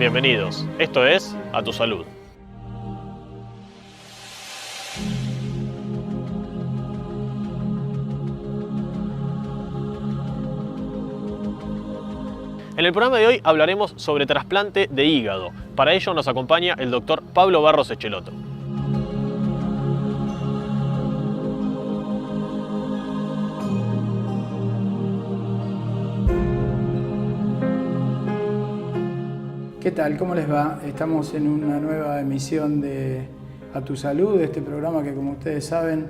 Bienvenidos, esto es A Tu Salud. En el programa de hoy hablaremos sobre trasplante de hígado. Para ello nos acompaña el doctor Pablo Barros Echeloto. ¿Qué tal? ¿Cómo les va? Estamos en una nueva emisión de A Tu Salud, este programa que, como ustedes saben,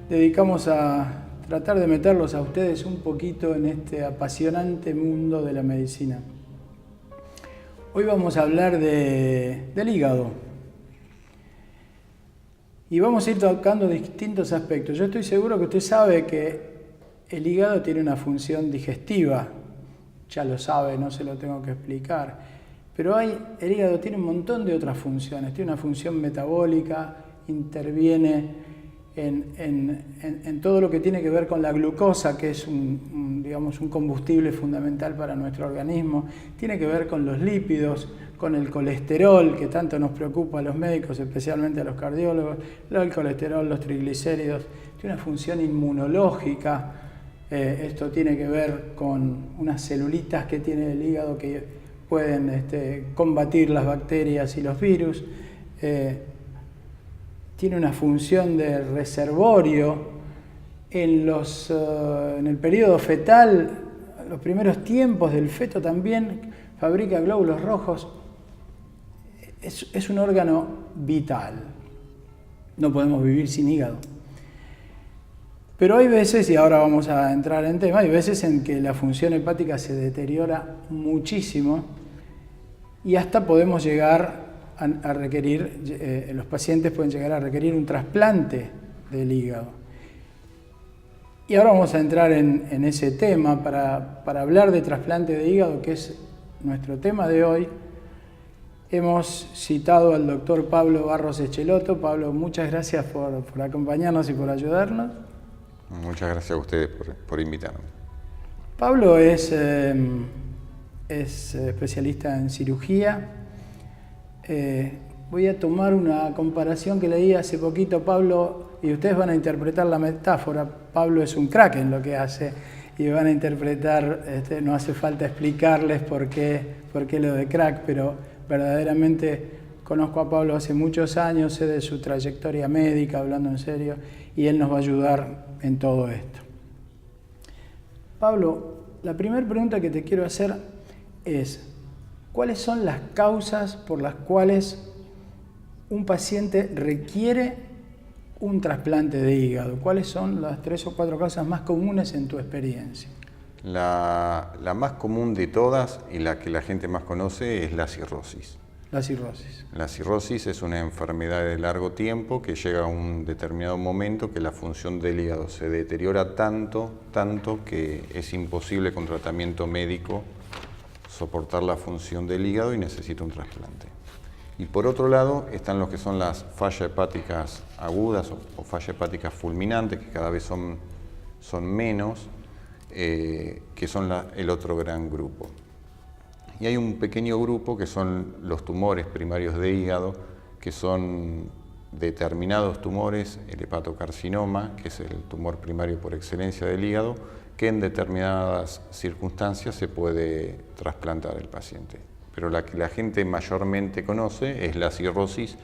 dedicamos a tratar de meterlos a ustedes un poquito en este apasionante mundo de la medicina. Hoy vamos a hablar del hígado y vamos a ir tocando distintos aspectos. Yo estoy seguro que usted sabe que el hígado tiene una función digestiva, ya lo sabe, no se lo tengo que explicar, pero el hígado tiene un montón de otras funciones, tiene una función metabólica, interviene en todo lo que tiene que ver con la glucosa, que es un combustible fundamental para nuestro organismo, tiene que ver con los lípidos, con el colesterol, que tanto nos preocupa a los médicos, especialmente a los cardiólogos, el colesterol, los triglicéridos, tiene una función inmunológica, esto tiene que ver con unas celulitas que tiene el hígado que pueden combatir las bacterias y los virus, tiene una función de reservorio en el periodo fetal, los primeros tiempos del feto también fabrica glóbulos rojos. Es un órgano vital, no podemos vivir sin hígado. Pero hay veces, y ahora vamos a entrar en tema, hay veces en que la función hepática se deteriora muchísimo y hasta podemos llegar a requerir, los pacientes pueden llegar a requerir un trasplante del hígado. Y ahora vamos a entrar en ese tema para hablar de trasplante de hígado, que es nuestro tema de hoy. Hemos citado al doctor Pablo Barros Echeloto. Pablo, muchas gracias por acompañarnos y por ayudarnos. Muchas gracias a ustedes por invitarme. Pablo es especialista en cirugía. Voy a tomar una comparación que leí hace poquito, Pablo, y ustedes van a interpretar la metáfora. Pablo es un crack en lo que hace y van a interpretar, no hace falta explicarles por qué lo de crack, pero verdaderamente conozco a Pablo hace muchos años, sé de su trayectoria médica, hablando en serio, y él nos va a ayudar en todo esto. Pablo, la primera pregunta que te quiero hacer es: ¿cuáles son las causas por las cuales un paciente requiere un trasplante de hígado? ¿Cuáles son las 3 o 4 causas más comunes en tu experiencia? La más común de todas y la que la gente más conoce es la cirrosis. La cirrosis. La cirrosis es una enfermedad de largo tiempo que llega a un determinado momento que la función del hígado se deteriora tanto que es imposible con tratamiento médico soportar la función del hígado y necesita un trasplante. Y por otro lado están los que son las fallas hepáticas agudas o fallas hepáticas fulminantes, que cada vez son menos, que son el otro gran grupo. Y hay un pequeño grupo que son los tumores primarios de hígado, que son determinados tumores, el hepatocarcinoma, que es el tumor primario por excelencia del hígado, que en determinadas circunstancias se puede trasplantar el paciente. Pero la que la gente mayormente conoce es la cirrosis,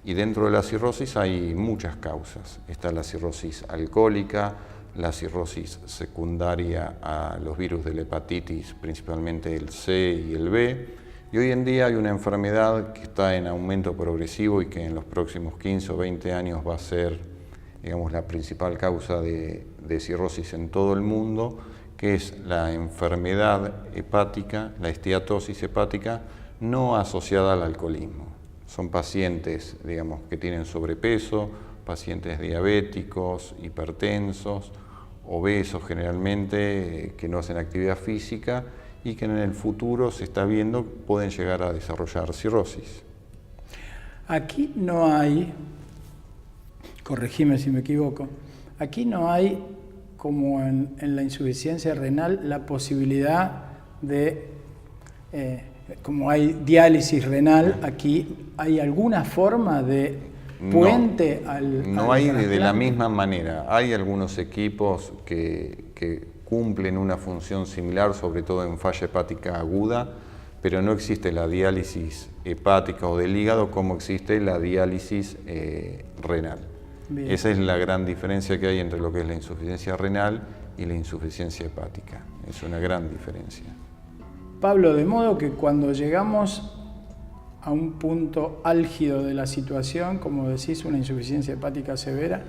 y dentro de la cirrosis hay muchas causas. Está la cirrosis alcohólica, la cirrosis secundaria a los virus de la hepatitis, principalmente el C y el B, y hoy en día hay una enfermedad que está en aumento progresivo y que en los próximos 15 o 20 años va a ser, digamos, la principal causa de cirrosis en todo el mundo, que es la enfermedad hepática, la esteatosis hepática, no asociada al alcoholismo. Son pacientes, digamos, que tienen sobrepeso, pacientes diabéticos, hipertensos, obesos generalmente, que no hacen actividad física y que en el futuro se está viendo pueden llegar a desarrollar cirrosis. Aquí no hay, corregime si me equivoco, aquí no hay, como en la insuficiencia renal, la posibilidad de como hay diálisis renal, aquí hay alguna forma de puente no hay de la misma manera. Hay algunos equipos que cumplen una función similar, sobre todo en falla hepática aguda, pero no existe la diálisis hepática o del hígado como existe la diálisis renal. Bien. Esa es la gran diferencia que hay entre lo que es la insuficiencia renal y la insuficiencia hepática. Es una gran diferencia. Pablo, de modo que cuando llegamos a un punto álgido de la situación, como decís, una insuficiencia hepática severa,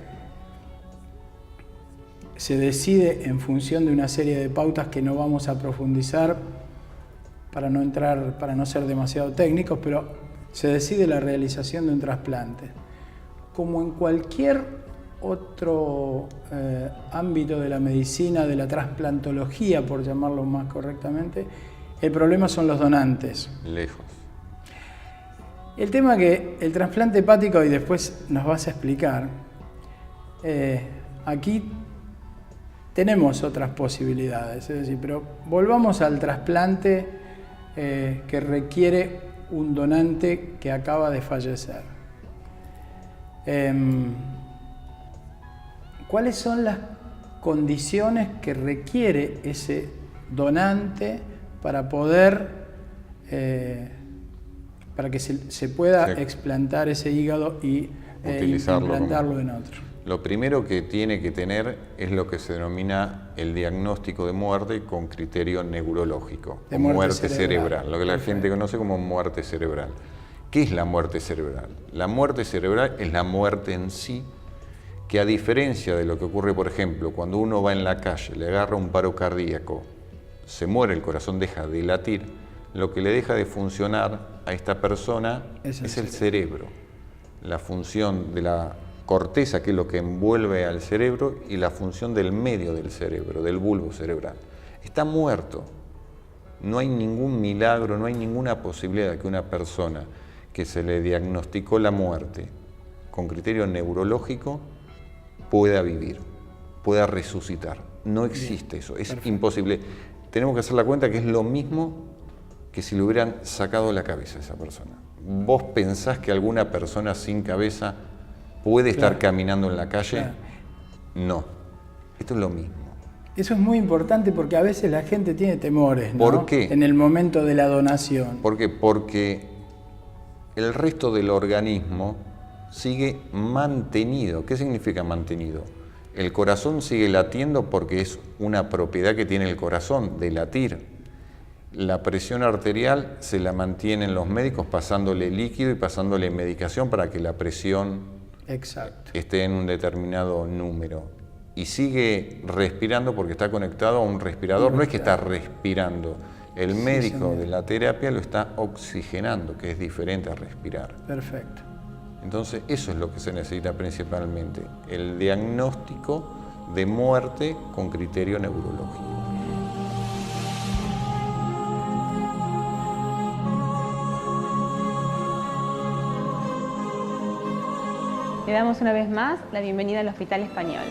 se decide en función de una serie de pautas que no vamos a profundizar para no ser demasiado técnicos, pero se decide la realización de un trasplante. Como en cualquier otro ámbito de la medicina, de la trasplantología, por llamarlo más correctamente, el problema son los donantes. Lejos. El tema que el trasplante hepático, y después nos vas a explicar, aquí tenemos otras posibilidades, es decir, pero volvamos al trasplante que requiere un donante que acaba de fallecer. ¿Cuáles son las condiciones que requiere ese donante para poder, para que se pueda explantar ese hígado y implantarlo en otro? Lo primero que tiene que tener es lo que se denomina el diagnóstico de muerte con criterio neurológico, de muerte cerebral, lo que la gente conoce como muerte cerebral. ¿Qué es la muerte cerebral? La muerte cerebral es la muerte en sí, que a diferencia de lo que ocurre, por ejemplo, cuando uno va en la calle, le agarra un paro cardíaco, se muere, el corazón deja de latir, lo que le deja de funcionar a esta persona es el cerebro. La función de la corteza, que es lo que envuelve al cerebro, y la función del medio del cerebro, del bulbo cerebral. Está muerto. No hay ningún milagro, no hay ninguna posibilidad de que una persona que se le diagnosticó la muerte con criterio neurológico pueda vivir, pueda resucitar. No existe eso, es imposible. Tenemos que hacer la cuenta que es lo mismo que si le hubieran sacado la cabeza a esa persona. ¿Vos pensás que alguna persona sin cabeza puede estar caminando en la calle? No. Esto es lo mismo. Eso es muy importante porque a veces la gente tiene temores, ¿no? ¿Por qué? En el momento de la donación. ¿Por qué? Porque el resto del organismo sigue mantenido. ¿Qué significa mantenido? El corazón sigue latiendo porque es una propiedad que tiene el corazón, de latir. La presión arterial se la mantienen los médicos pasándole líquido y pasándole medicación para que la presión esté en un determinado número. Y sigue respirando porque está conectado a un respirador. No es que está respirando. El médico de la terapia lo está oxigenando, que es diferente a respirar. Perfecto. Entonces, eso es lo que se necesita principalmente, el diagnóstico de muerte con criterio neurológico. Le damos una vez más la bienvenida al Hospital Español.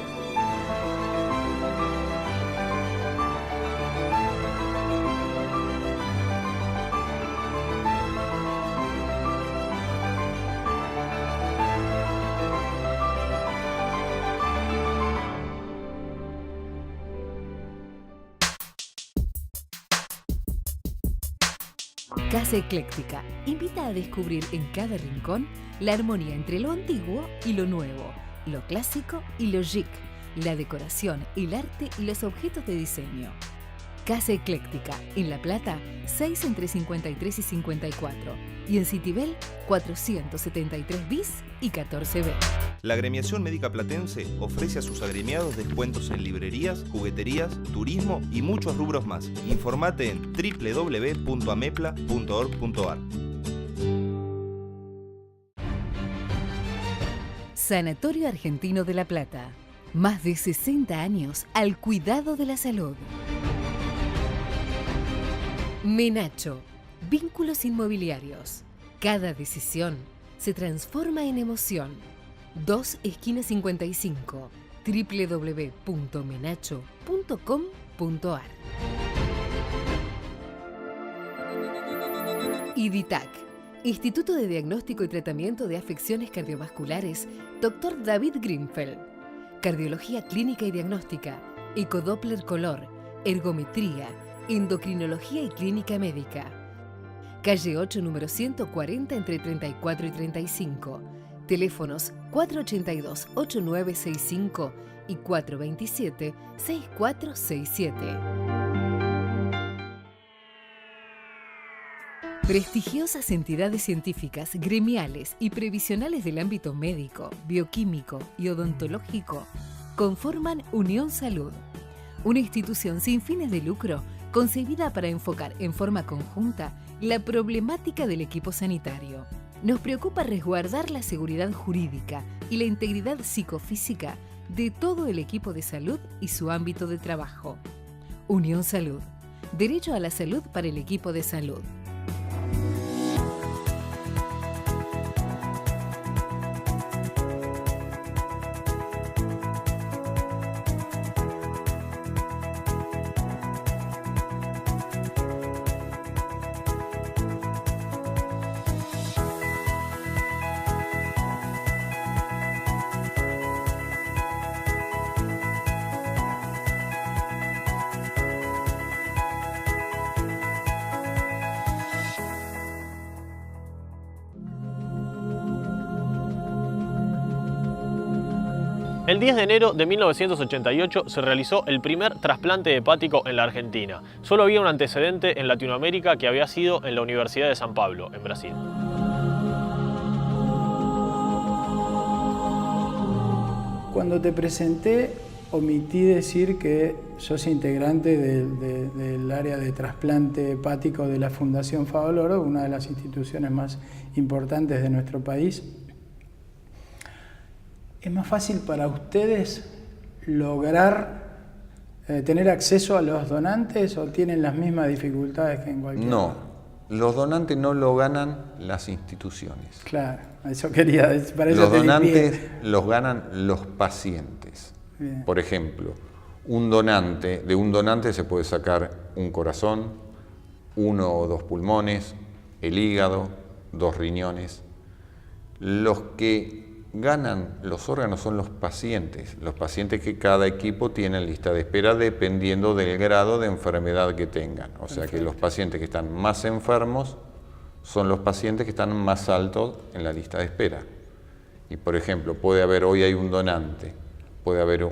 Casa Ecléctica invita a descubrir en cada rincón la armonía entre lo antiguo y lo nuevo, lo clásico y lo chic, la decoración, el arte y los objetos de diseño. Casa Ecléctica, en La Plata, 6 entre 53 y 54, y en Citibel, 473 bis y 14B. La Agremiación Médica Platense ofrece a sus agremiados descuentos en librerías, jugueterías, turismo y muchos rubros más. Informate en www.amepla.org.ar. Sanatorio Argentino de La Plata. Más de 60 años al cuidado de la salud. Menacho. Vínculos inmobiliarios. Cada decisión se transforma en emoción. 2 esquina 55. www.menacho.com.ar. IDITAC, Instituto de Diagnóstico y Tratamiento de Afecciones Cardiovasculares, Dr. David Greenfeld. Cardiología clínica y diagnóstica, ecodoppler color, ergometría, endocrinología y clínica médica. Calle 8, número 140, entre 34 y 35. Teléfonos 482-8965 y 427-6467. Prestigiosas entidades científicas, gremiales y previsionales del ámbito médico, bioquímico y odontológico conforman Unión Salud, una institución sin fines de lucro concebida para enfocar en forma conjunta la problemática del equipo sanitario. Nos preocupa resguardar la seguridad jurídica y la integridad psicofísica de todo el equipo de salud y su ámbito de trabajo. Unión Salud. Derecho a la salud para el equipo de salud. El 10 de enero de 1988 se realizó el primer trasplante hepático en la Argentina. Solo había un antecedente en Latinoamérica que había sido en la Universidad de San Pablo, en Brasil. Cuando te presenté, omití decir que sos integrante del área de trasplante hepático de la Fundación Favaloro, una de las instituciones más importantes de nuestro país. ¿Es más fácil para ustedes lograr tener acceso a los donantes o tienen las mismas dificultades que en cualquier No, otro? los donantes no lo ganan las instituciones. Claro, eso quería decir. Para eso Los te donantes limpié. los ganan los pacientes. Bien. Por ejemplo, de un donante se puede sacar un corazón, 1 o 2 pulmones, el hígado, 2 riñones. Los que ganan los órganos son los pacientes que cada equipo tiene en lista de espera dependiendo del grado de enfermedad que tengan. O sea que los pacientes que están más enfermos son los pacientes que están más altos en la lista de espera. Y por ejemplo, hoy hay un donante, puede haber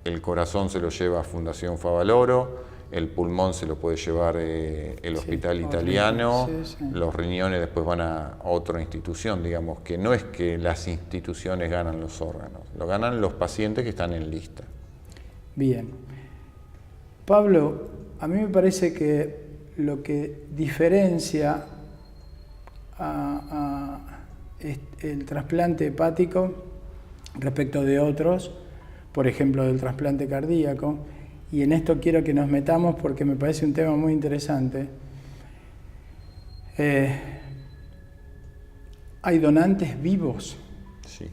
el corazón se lo lleva a Fundación Favaloro, el pulmón se lo puede llevar el Hospital Italiano, los riñones después van a otra institución, digamos que no es que las instituciones ganan los órganos, lo ganan los pacientes que están en lista. Bien. Pablo, a mí me parece que lo que diferencia el trasplante hepático respecto de otros, por ejemplo del trasplante cardíaco, y en esto quiero que nos metamos porque me parece un tema muy interesante. Hay donantes vivos. Sí.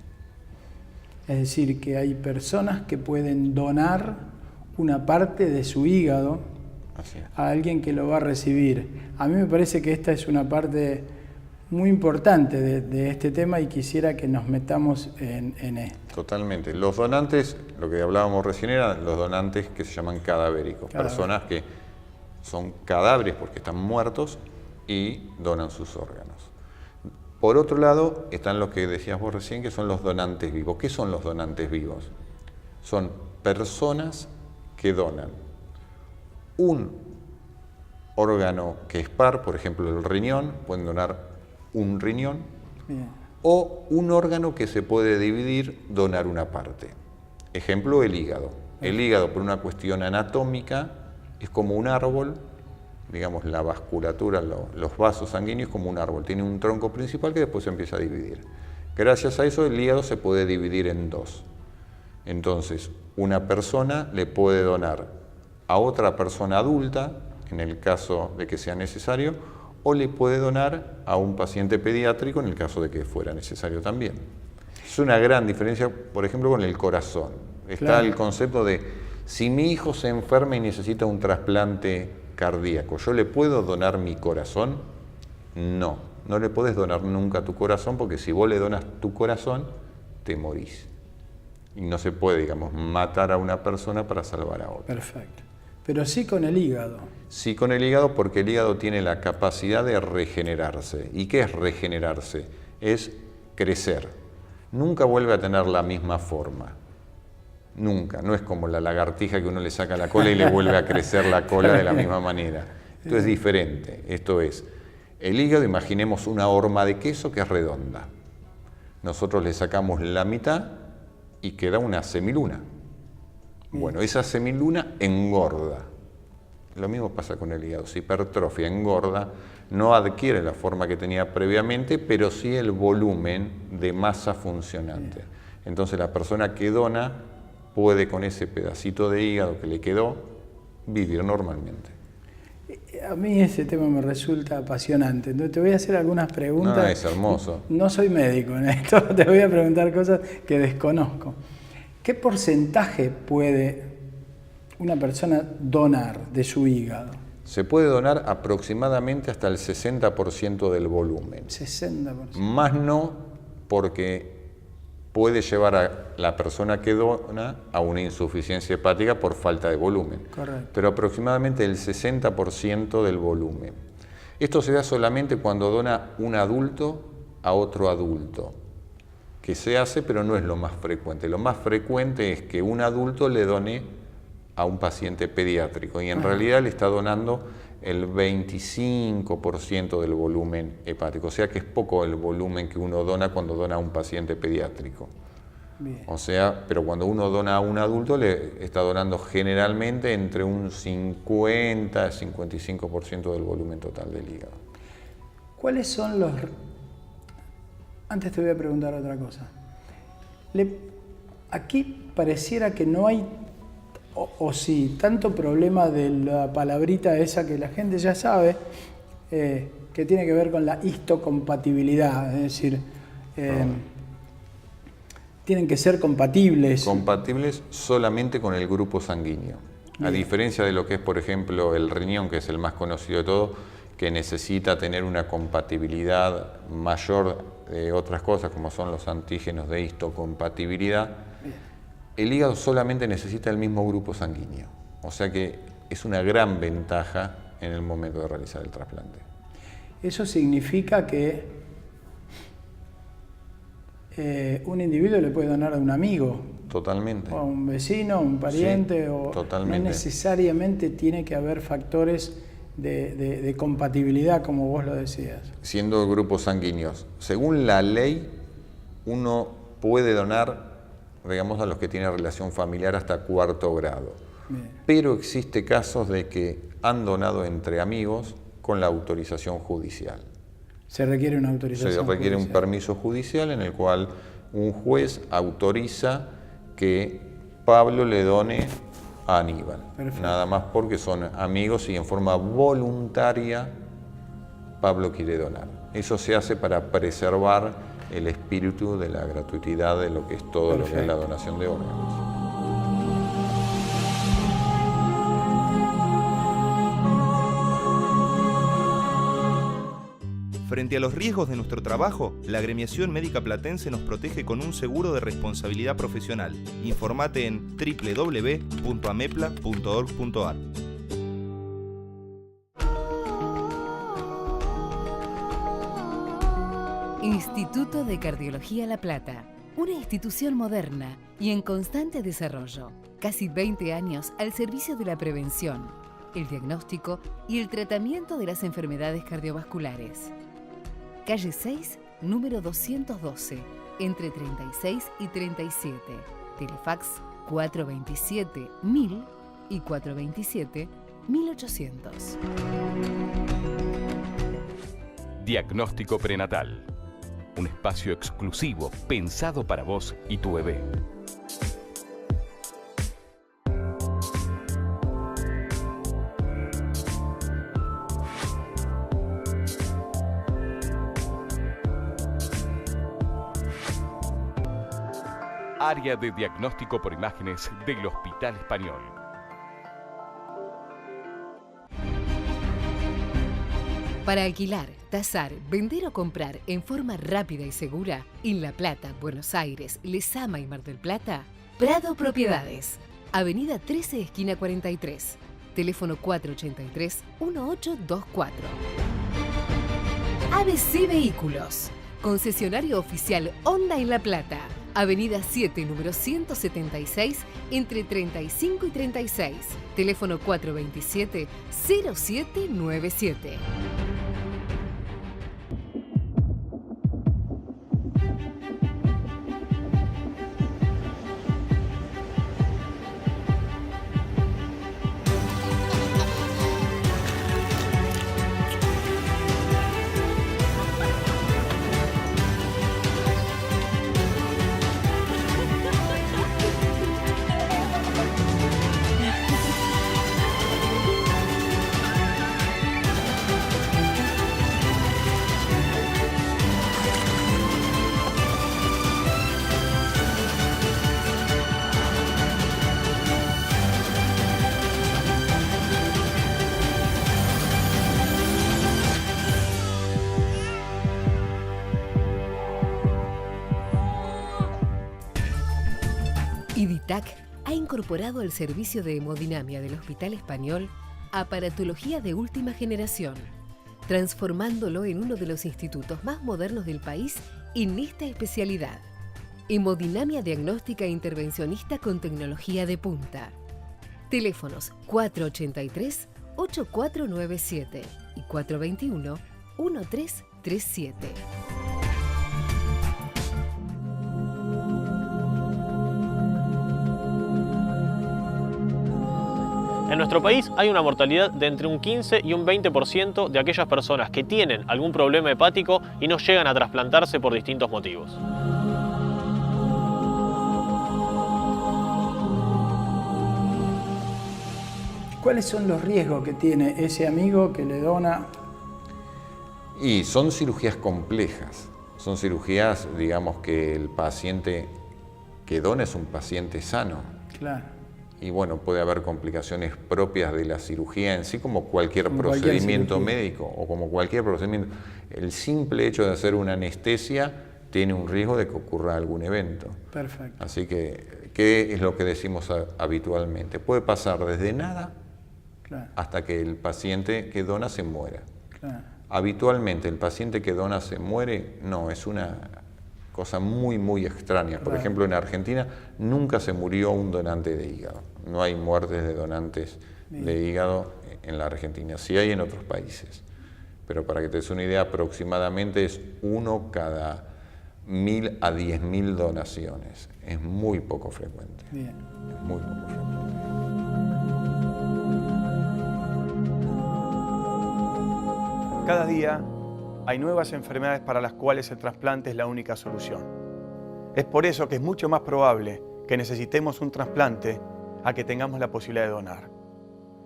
Es decir, que hay personas que pueden donar una parte de su hígado a alguien que lo va a recibir. A mí me parece que esta es una parte muy importante de este tema y quisiera que nos metamos en esto. Totalmente. Los donantes, lo que hablábamos recién, eran los donantes que se llaman cadavéricos. Personas que son cadáveres porque están muertos y donan sus órganos. Por otro lado, están los que decías vos recién, que son los donantes vivos. ¿Qué son los donantes vivos? Son personas que donan un órgano que es par, por ejemplo el riñón, pueden donar un riñón. Bien. O un órgano que se puede dividir, donar una parte. Ejemplo, el hígado. El hígado, por una cuestión anatómica, es como un árbol, digamos, la vasculatura, los vasos sanguíneos como un árbol. Tiene un tronco principal que después se empieza a dividir. Gracias a eso, el hígado se puede dividir en 2. Entonces, una persona le puede donar a otra persona adulta, en el caso de que sea necesario, o le puede donar a un paciente pediátrico en el caso de que fuera necesario también. Es una gran diferencia, por ejemplo, con el corazón. Está el concepto de, si mi hijo se enferma y necesita un trasplante cardíaco, ¿yo le puedo donar mi corazón? No, no le podés donar nunca tu corazón, porque si vos le donas tu corazón, te morís. Y no se puede, digamos, matar a una persona para salvar a otra. Perfecto. Pero sí con el hígado. Sí con el hígado, porque el hígado tiene la capacidad de regenerarse. ¿Y qué es regenerarse? Es crecer. Nunca vuelve a tener la misma forma. Nunca. No es como la lagartija que uno le saca la cola y le vuelve a crecer la cola de la misma manera. Esto es diferente. Esto es, el hígado, imaginemos una horma de queso que es redonda. Nosotros le sacamos la mitad y queda una semiluna. Bueno, esa semiluna engorda. Lo mismo pasa con el hígado. Si hipertrofia, engorda, no adquiere la forma que tenía previamente, pero sí el volumen de masa funcionante. Entonces la persona que dona puede, con ese pedacito de hígado que le quedó, vivir normalmente. A mí ese tema me resulta apasionante. Entonces te voy a hacer algunas preguntas. No, es hermoso. No soy médico en esto, te voy a preguntar cosas que desconozco. ¿Qué porcentaje puede una persona donar de su hígado? Se puede donar aproximadamente hasta el 60% del volumen. 60%. Más no, porque puede llevar a la persona que dona a una insuficiencia hepática por falta de volumen. Correcto. Pero aproximadamente el 60% del volumen. Esto se da solamente cuando dona un adulto a otro adulto, que se hace, pero no es lo más frecuente. Lo más frecuente es que un adulto le done a un paciente pediátrico, y en realidad le está donando el 25% del volumen hepático, o sea que es poco el volumen que uno dona cuando dona a un paciente pediátrico. Bien. O sea, pero cuando uno dona a un adulto le está donando generalmente entre un 50 y 55% del volumen total del hígado. ¿Cuáles son los...? Antes te voy a preguntar otra cosa. Aquí pareciera que no hay, o sí, tanto problema de la palabrita esa que la gente ya sabe, que tiene que ver con la histocompatibilidad, es decir, tienen que ser compatibles. Compatibles solamente con el grupo sanguíneo. Bien. A diferencia de lo que es, por ejemplo, el riñón, que es el más conocido de todo, que necesita tener una compatibilidad mayor de otras cosas, como son los antígenos de histocompatibilidad. Bien. El hígado solamente necesita el mismo grupo sanguíneo. O sea que es una gran ventaja en el momento de realizar el trasplante. Eso significa que un individuo le puede donar a un amigo, Totalmente. o a un vecino, un pariente, Sí, o totalmente. no necesariamente tiene que haber factores de compatibilidad, como vos lo decías. Siendo grupos sanguíneos, según la ley, uno puede donar, digamos, a los que tienen relación familiar hasta 4º grado. Bien. Pero existe casos de que han donado entre amigos con la autorización judicial. Se requiere una autorización Se requiere un judicial. permiso judicial en el cual un juez autoriza que Pablo le done a Aníbal. Perfecto. Nada más porque son amigos y en forma voluntaria Pablo quiere donar. Eso se hace para preservar el espíritu de la gratuidad de lo que es todo lo que es la donación de órganos. Frente a los riesgos de nuestro trabajo, la Agremiación Médica Platense nos protege con un seguro de responsabilidad profesional. Informate en www.amepla.org.ar. Instituto de Cardiología La Plata, una institución moderna y en constante desarrollo. Casi 20 años al servicio de la prevención, el diagnóstico y el tratamiento de las enfermedades cardiovasculares. Calle 6, número 212, entre 36 y 37. Telefax 427-1000 y 427-1800. Diagnóstico prenatal. Un espacio exclusivo pensado para vos y tu bebé. Área de diagnóstico por imágenes del Hospital Español. Para alquilar, tasar, vender o comprar en forma rápida y segura en La Plata, Buenos Aires, Lezama y Mar del Plata, Prado Propiedades. Avenida 13, esquina 43. Teléfono 483-1824. ABC Vehículos. Concesionario oficial Honda en La Plata. Avenida 7, número 176, entre 35 y 36. Teléfono 427-0797. IDITAC ha incorporado al servicio de hemodinamia del Hospital Español aparatología de última generación, transformándolo en uno de los institutos más modernos del país en esta especialidad. Hemodinamia diagnóstica e intervencionista con tecnología de punta. Teléfonos 483-8497 y 421-1337. En nuestro país hay una mortalidad de entre un 15 y un 20% de aquellas personas que tienen algún problema hepático y no llegan a trasplantarse por distintos motivos. ¿Cuáles son los riesgos que tiene ese amigo que le dona? Y son cirugías complejas. Son cirugías, digamos, que el paciente que dona es un paciente sano. Claro. Y bueno, puede haber complicaciones propias de la cirugía en sí, como cualquier procedimiento médico o como cualquier procedimiento. El simple hecho de hacer una anestesia tiene un riesgo de que ocurra algún evento. Perfecto. Así que, ¿qué es lo que decimos habitualmente? Puede pasar desde nada hasta que el paciente que dona se muera. Claro. Habitualmente, el paciente que dona se muere, no, es una cosa muy, muy extraña. Por ejemplo, en Argentina nunca se murió un donante de hígado. No hay muertes de donantes de hígado en la Argentina. Sí hay en otros países. Pero para que te des una idea, aproximadamente es 1 cada 1000 a 10.000 donaciones. Es muy poco frecuente. Bien. Es muy poco frecuente. Cada día hay nuevas enfermedades para las cuales el trasplante es la única solución. Es por eso que es mucho más probable que necesitemos un trasplante a que tengamos la posibilidad de donar.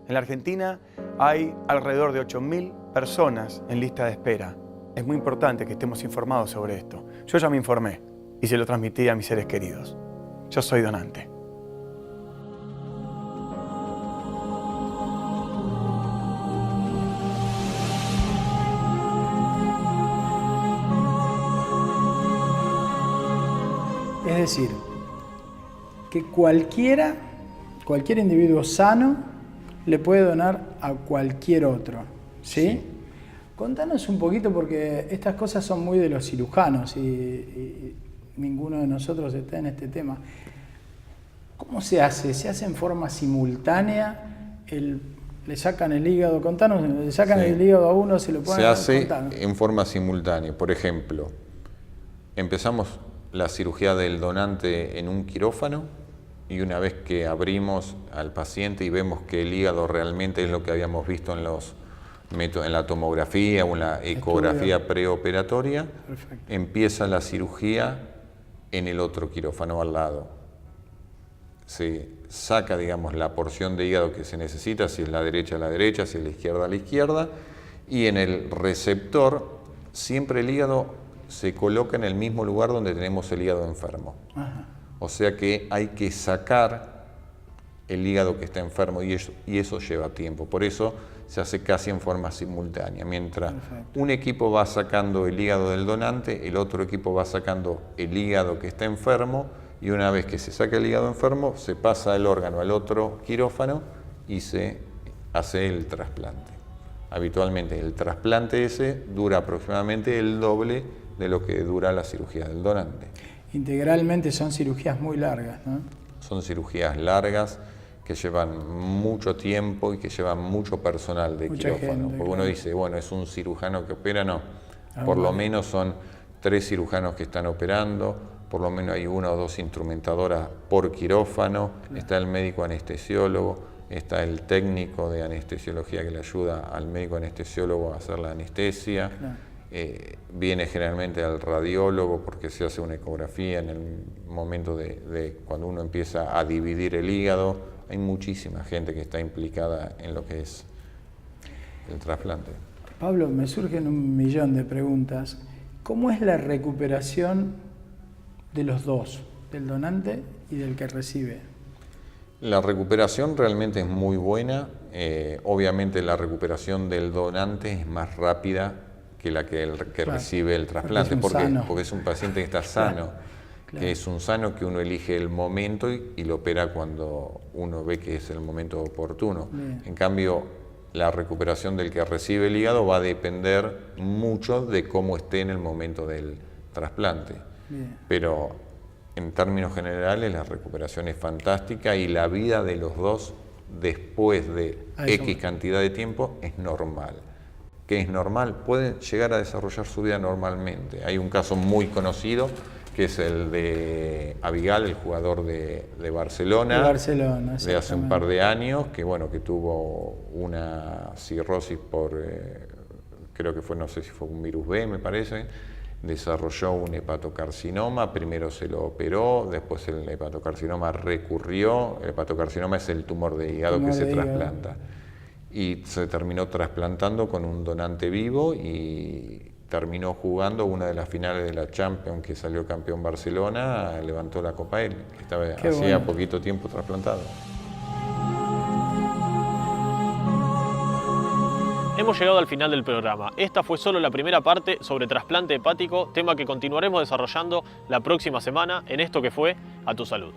En la Argentina hay alrededor de 8.000 personas en lista de espera. Es muy importante que estemos informados sobre esto. Yo ya me informé y se lo transmití a mis seres queridos. Yo soy donante. Es decir, que cualquier individuo sano le puede donar a cualquier otro, ¿sí? Sí. Contanos un poquito, porque estas cosas son muy de los cirujanos y ninguno de nosotros está en este tema. ¿Cómo se hace? ¿Se hace en forma simultánea? ¿Le sacan el hígado? Contanos, ¿le sacan el hígado a uno? ¿Se lo pueden Se hace contanos? En forma simultánea. Por ejemplo, empezamos la cirugía del donante en un quirófano y una vez que abrimos al paciente y vemos que el hígado realmente es lo que habíamos visto en la tomografía o en la ecografía preoperatoria, empieza la cirugía en el otro quirófano al lado. Se saca, digamos, la porción de hígado que se necesita, si es la derecha a la derecha, si es la izquierda a la izquierda, y en el receptor siempre el hígado se coloca en el mismo lugar donde tenemos el hígado enfermo. Ajá. O sea que hay que sacar el hígado que está enfermo y eso lleva tiempo. Por eso se hace casi en forma simultánea. Mientras un equipo va sacando el hígado del donante, el otro equipo va sacando el hígado que está enfermo, y una vez que se saca el hígado enfermo, se pasa el órgano al otro quirófano y se hace el trasplante. Habitualmente el trasplante ese dura aproximadamente el doble de lo que dura la cirugía del donante. Integralmente son cirugías muy largas, ¿no? Son cirugías largas que llevan mucho tiempo y que llevan mucho personal de Mucha quirófano. gente, Porque uno claro. dice, bueno, es un cirujano que opera, no. Por lo menos son 3 cirujanos que están operando, por lo menos hay 1 o 2 instrumentadoras por quirófano, está el médico anestesiólogo, está el técnico de anestesiología que le ayuda al médico anestesiólogo a hacer la anestesia. Viene generalmente al radiólogo porque se hace una ecografía en el momento de cuando uno empieza a dividir el hígado. Hay muchísima gente que está implicada en lo que es el trasplante. Pablo, me surgen 1.000.000 de preguntas. ¿Cómo es la recuperación de los dos, del donante y del que recibe? La recuperación realmente es muy buena. Obviamente la recuperación del donante es más rápida que la que recibe el trasplante, porque es un paciente que está sano, que es un sano que uno elige el momento y lo opera cuando uno ve que es el momento oportuno. Bien. En cambio, la recuperación del que recibe el hígado va a depender mucho de cómo esté en el momento del trasplante. Bien. Pero en términos generales la recuperación es fantástica y la vida de los dos después de X cantidad de tiempo es normal. ¿Qué es normal? Pueden llegar a desarrollar su vida normalmente. Hay un caso muy conocido que es el de Abigal, el jugador de Barcelona, de hace un par de años, que bueno, que tuvo una cirrosis por, creo que fue, no sé si fue un virus B, me parece, desarrolló un hepatocarcinoma, primero se lo operó, después el hepatocarcinoma recurrió. El hepatocarcinoma es el tumor de hígado que se trasplanta. Y se terminó trasplantando con un donante vivo y terminó jugando una de las finales de la Champions, que salió campeón Barcelona, levantó la Copa él, que estaba hacía poquito tiempo trasplantado. Hemos llegado al final del programa. Esta fue solo la primera parte sobre trasplante hepático, tema que continuaremos desarrollando la próxima semana en esto que fue A Tu Salud.